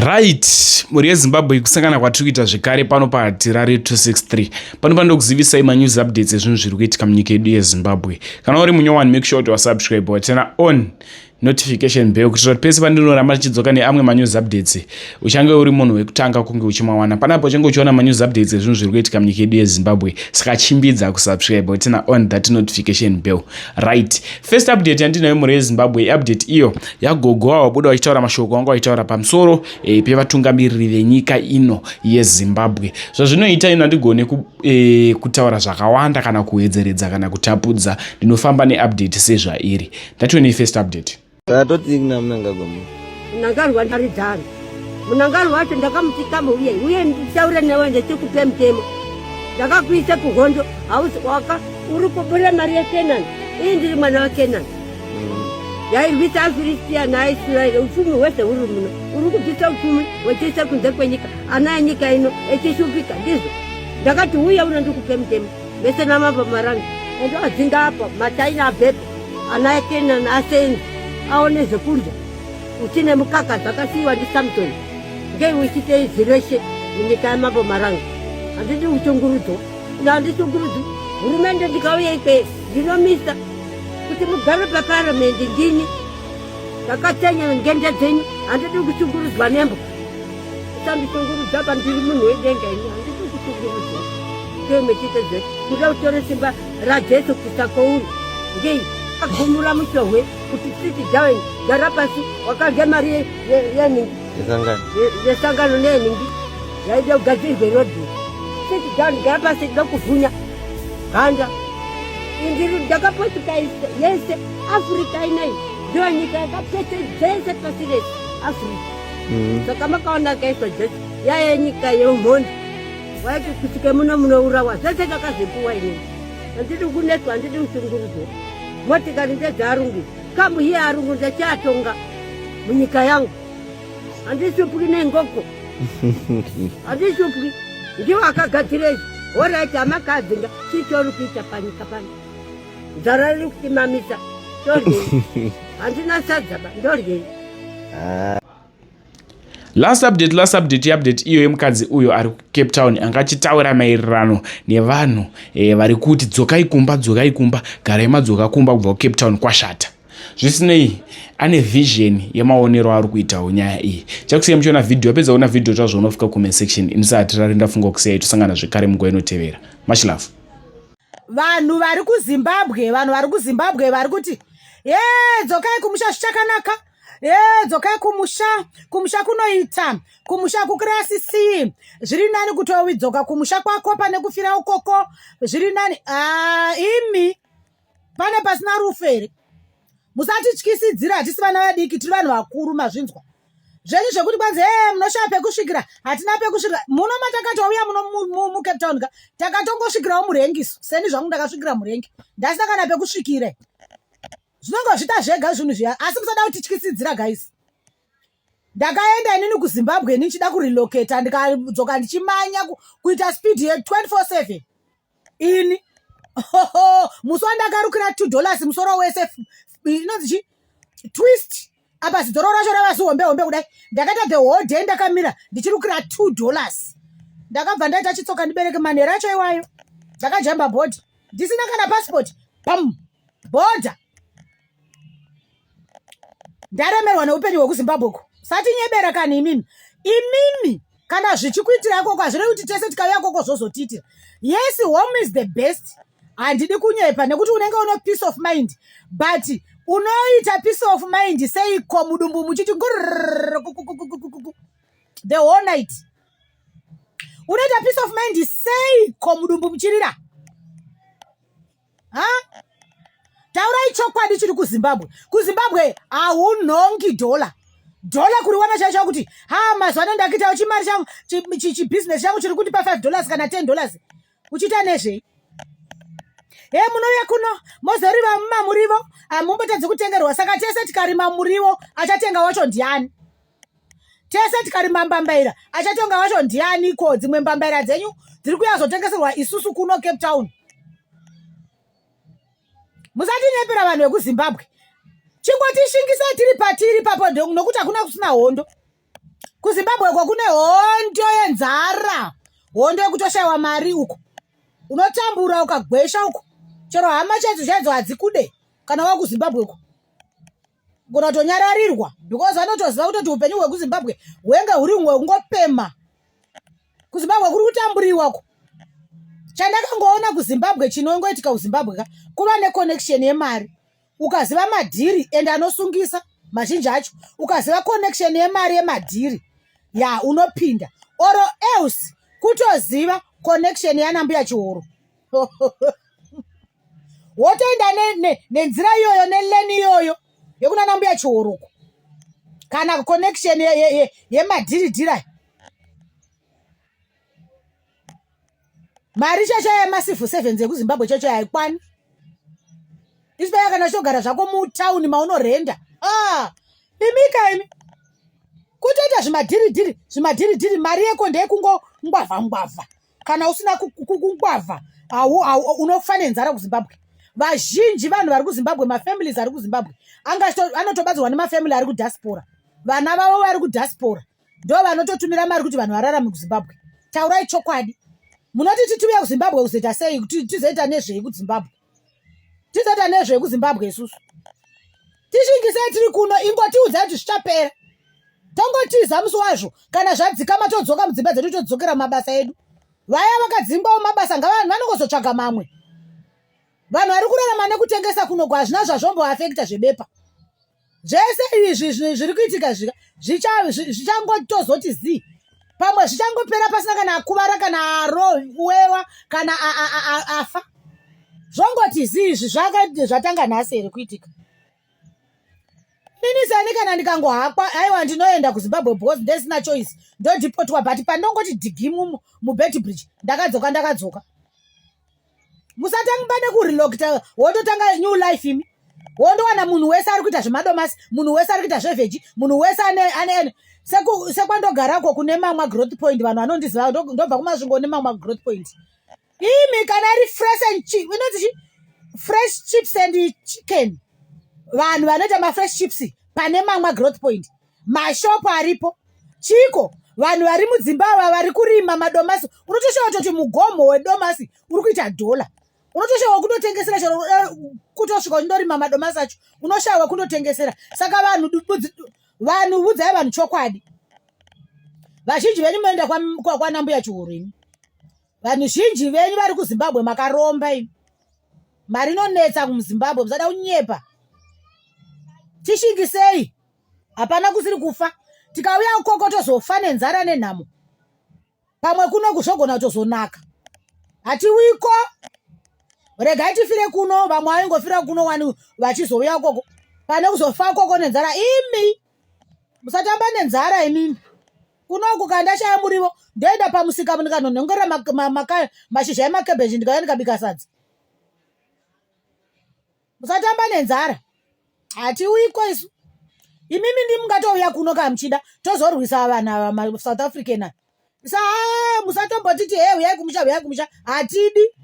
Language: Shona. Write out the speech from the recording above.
Right, muri yeZimbabwe kusangana kwatikuita zvekare pano paTirare 263. Pano pandokuzivisai manews updates ezvinhu zviri kuitika munyika yedu yeZimbabwe. Kana uri munyowani, make sure to subscribe watena on notification bell kuitira kuti pese pandinoramba tichidzoka neamwe manews updates uchange uri munhu wekutanga kunge uchimawana. Panapo uchange uchiona manews updates ezvinhu zviri kuitika munyika yedu yeZimbabwe, saka chimbidza kusubscribe watena on that notification bell. Right, first update yandinayo muri yeZimbabwe, update iyo yaGogo wabuda vachitaura mashoko anga vachitaura pamusoro pevatungamiriri venyika ino yeZimbabwe. Zvazvinoita ino handigone kutaura zvakawanda kana kuwedzeredza kana kutapudza, ndinofamba neupdate sezvairi. Ndatiwe first update. Tatotina mnangagoma. Mnangarwa ndaridhana. Mnangarwa wacho ndakamutikama uye nditaura newe ndechikupe mtemo. Ndakakuisa kuhondo hausi waka uri kubura mari yaKenani. Iyi ndiri mwana waKenani. Yairwisa aFiristia naIsraeri ufumi hwese huri muno. Uri kubvisa ufumi wechiisa kunze kwenyika. Ana enyika ino echishupika ndizvo. Ndakati uya unondikupe mtemo. Vese namabva marangu. Ndodzinga apa mataina abhepo. Ana eKenani asenzi. Aone zvekurya uchine mukaka dzakasiyiwa ndiSamson ngei uchite zireshe munyika yamambo marangu. Handidi uchungurudzo, handishungurudzo. Hurumende ndikauya ikweyo ndinomisa kuti mugare paparamendi ndini ndakatenya ngende dzenyu. Handidi kushungurudzwa nembo, usandishungurudza apa ndiri munhu wedenga ini. Handidi kushungurudzwa ngei mechite zvedu kuda kutore simba raJesu kuisa kouri ngei agumura muchohwe kuti siti jaweni darapasi wakarya mari yeningi yesangano neyeningi yaide kugadzirwe rodhi. Siti jaweni darapasi ndokuvhunya ganda indiri ndakapotuka yese Afrika inei ndiyo nyika yakapete dzese pasi rese Afrika. Saka makaona kaiswa Jesu yaye nyika yeumhondi waiti kusvike muno munourawa zvese ndakazepuwa inei. Handidi kunetswa, handidi kushungurudzwa. Motikari ndedzearungu, kambu hiye arungu ndechiatonga munyika yangu. Handishupwi nengoko, handishupwi. Ndiwo akagadzira izvi. Oraiti amakadzinga chitori kuita panyika pano. Nzara riri kutimamisa, ndoryei. Handina sadza ba, ndoryei. Last update iyo yemukadzi uyo ari kuCape Town anga achitaura maererano nevanhu vari kuti dzokai kumba, garai madzoka kumba kubva kuCape Town kwashata. Zvisinei, ane vision yemaonero ari kuitawo nyaya iyi. Chakusiyai muchiona video, apedza kuona video zvazvo unofika comment section. Inisati rarinda funga kusiyai tosangana zvekare munguva inotevera. Much love. Vanhu vari kuZimbabwe vari kuti dzokai kumusha zvichakanaka. Dzokai kumusha kunoita, kumusha kukrasisi. Zviri nani kutowidzoka kumusha kwako pane kufira ukoko. Zviri nani, imi pane pasina rufere. Musatityisidzira, hatisi vana vadiki, tiri vanhu vakuru mazvinzwa. Zvenyu zvekuti kwanzi munoshaya pekusvikira, hatina pekusvikira. Muno matakatouya muno muCape Town takatongosvikirawo murengiso. Seni zvangu ndakasvikira murengi. Ndasina kana pekusvikira. Zvinongo zvita zvega zvinhu zviya, asi musada kutityisidzira guys. Ndakaenda inini kuZimbabwe ndichida kurelocate ndikadzoka ndichimanya kuita speed ye 24/7. Ini musi wandakarukira $2 musoro wese inonzi twist apa zidhoro racho rava zihombe kudai. Ndakaita the whole day ndakamira ndichirukira $2. Ndakabva ndaita chitsoka ndibereke mane racho iwayo. Ndakajamba board ndisina kana passport. Bam, border. Ndaremerwa neupenyu hwekuZimbabwe ko. Sati nyebera kani imimi kana zvichikuitira koko hazviri kuti tese tikauya koko zvozotiitira. Yes, home is the best. Handidi kunyepa nekuti unenge uno peace of mind, but unoita peace of mind sei ko mudumbu muchiti the whole night. Unoita peace of mind sei ko mudumbu muchirira. Taurai chokwadi chiri kuZimbabwe. KuZimbabwe haunhongi dola kuriwana chacho kuti mazuva ndakuitawo chimari changu chibusiness changu chiri kundipa $5 kana $10. Uchita nezvei? Munouya kuno mozorima mumamurivo, hamumbotadzi kutengerwa. Saka tese tikarima murivo achatenga wacho ndiani? Tese tikarima mbambaira achatenga wacho ndiani? Ko dzimwe mbambaira dzenyu dziri kuyazotengeserwa isusu kuno Cape Town. Musati nyepera vanhu vekuZimbabwe. Chingoti shingisai tiri patiri papo nokuti hakuna kusina hondo. kuZimbabwe kune hondo yenzara, hondo yekutoshayiwa mari uko. Unotambura ukagwesha uko, chero hama chedzo hadzikude kana wakuZimbabwe uko. Kunotonyararirwa because vanotoziva kutoti upenyu hwekuZimbabwe hwenge huri hwekungopema. KuZimbabwe kuri kutamburiwa uko. Chandakangoona kuZimbabwe chinongoitika kuZimbabwe kuva neconnection yemari. Ukaziva madhiri ende anosungisa mazhinji acho, ukaziva connection yemari yemadhiri, ya unopinda. Oro else kutoziva connection yanambuya Chihoro. Wotoenda nenzira iyoyo neleni iyoyo yekuna nambuya Chihoro kana connection yemadhiridhira. Mari chacho yemasifu 7 yekuZimbabwe chacho haikwani. Isipaya kana chogara zvako mutauni maunorenda. Imika imi. Kutoita zvimadhiridhiri mari yeko ndeyekungwavha. Kana usina kungwavha, unofa nenzara kuZimbabwe. Vazhinji vanhu vari kuZimbabwe, mafamilies ari kuZimbabwe, anotobadzwa nemafamily ari kudiaspora. Vana vavo vari kudiaspora. Ndo vanototumira mari kuti vanhu vararame kuZimbabwe. Taurai chokwadi. Munoti tituya kuZimbabwe kuzoita sei? Tizoita nezvei kuZimbabwe? Tizoita nezvei kuZimbabwe isusu? Tishingisei tiri kuno, ingotiudza kuti zvichapera. Tongotiza musi wazvo, kana zvadzikama todzoka mudzimba dzedu todzokera mabasa edu. Vaya vakadzingwawo mabasa vanongozotsvaga mamwe. Vanhu vari kurarama nekutengesa kuno hazvina zvazvomboafekta zvebepa. Zvese izvi zviri kuitika zvichangotozoti zii. Pamwe zvichangopera pasina kana akuvara kana arowewa kana afa. Zvongoti zii izvi zvatanga nhasi here kuitika. Ini sani kana ndikangohakwa aiwa ndinoenda kuZimbabwe because ndesina choice. Ndodipotwa but pandongoti dhigimu muBedbridge ndakadzoka. Musatanga nekurelocta wototanga new life imi. Wondowana munhu wese ari kuita zvemadomasi, munhu wese ari kuita zveveji, munhu wese ane sekwandogarako kune mamwa growth point. Vanhu vanondiziva ndobva kumasvingo nemamwa growth point. Imi kana ari fresh chips and chicken. Vanhu vanoita mafresh chips pane mamwa growth point. Mashopu aripo. Chiko vanhu vari muZimbabwe vari kurima madomasi. Unotoshawa kuti mugomo wedomasi uri kuita $1. Unotoshawa kundotengesera chero kutosvika undorima madomasi acho. Unoshawa kundotengesera. Saka vanhu vudzai vanhu chokwadi. Vazhinji venyu moenda kwanambuya Chihoro imi. Vanhu zhinji venyu vari kuZimbabwe makaromba imi. Mari inonetsa kuZimbabwe musada kunyepa. Tishingisei. Hapana kusiri kufa. Tikauya ukoko tozofa nenzara nenhamo. Pamwe kuno kuzogona tozonaka. Hatiwiko. Regai tifire kuno, vamwe vaingofira kuno vanhu vachizouya ukoko. Pane kuzofa ukoko nenzara imi. Musatamba nenzara imimi. Kuno kukandashaya murivo, ndoenda pamusika ndikanonongera mashizha emakebheji ndikauya ndikabika sadza. Musatamba nenzara. Hatiwiko isu. Imimi ndimungatouya kuno kamuchida tozorwisa vanhu South African. Musatombotiti uyai kumusha. Hatidi.